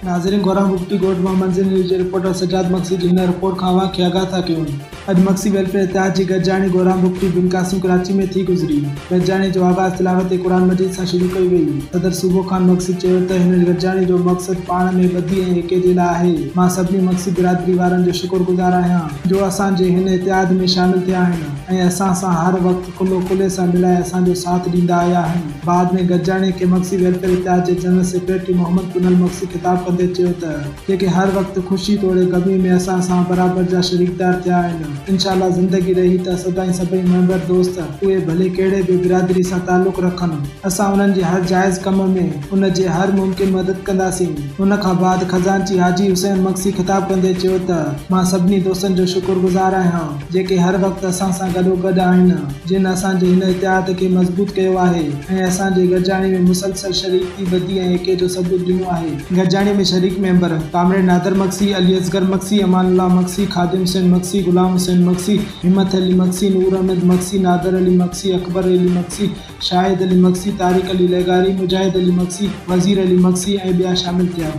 नाज़रीन गौरव मुफ्ती court Mohammad news जे reporter Sajjad Maksi जी हिन report खां वाक़िया आगाह था कयूं। अॼु मक्सी वेलफेयर इतिहाद जी गॾिजाणी गौरव मुफ्ती बिन कासिम कराची में थी गुज़री। गॾिजाणी जो आगाज़ तिलावत क़ुरान मजीद सां शुरू कई वई। सदर सूबो खान मक्सी चयो त हिन गॾिजाणी जो मक़सदु पाण में ॿधी ऐं एके जे लाइ आहे। मां सभिनी मक्सी बिरादरी वारनि जो शुक्रगुज़ार आहियां जो असांजे हिन इतिहाद में शामिल थिया आहिनि ऐं असां सां हर वक़्तु खुले सां मिलाए असांजो साथ ॾींदा आया आहिनि। बाद में गॾिजाणी खे मक्सी वेलफेयर इतिहाद जे जनरल सेक्रेटरी मोहम्मद कुनल मक्सी ख़िताब कंदे चयो त जेके हर वक़्तु ख़ुशी तोड़े गमी में असां सां बराबरि जा शरीकदार थिया आहिनि। इंशाअल्लाह ज़िंदगी रही त सदाईं सभई मेंबर दोस्त उहे भले कहिड़े बि बिरादरी सां ताल्लुक़ रखनि, असां उन्हनि जे हर जाइज़ कम में उन जे हर मुमकिन मदद कंदासीं। उन खां बाद खज़ानची हाजी हुसैन मक्सी ख़िताब कंदे चयो त मां सभिनी दोस्तनि जो शुक्रगुज़ार आहियां जेके हर वक़्तु असां सां गॾोगॾु आहिनि, जिन असांजे हिन इतिहाद खे मज़बूत कयो आहे ऐं असांजे गॾिजाणी में मुसलसल शरीकी ॿधी ऐं एके जो सबूत ॾिनो आहे। गॾिजाणी में शरीक मेंबर कामरेड नादर मक्सी, अली असगर मक्सी, अमानुल्लाह मक्सी, खादिम हुसैन मक्सी, गुलाम हुसैन मक्सी, हिम्मत अली मक्सी, नूर अहमद मक्सी, नादर अली मक्सी, अकबर अली मक्सी, शाहिद अली मक्सी, तारिक अली लेगारी, मुजाहिद अली मक्सी, वज़ीर अली मक्सी ऐं ॿिया शामिल थिया।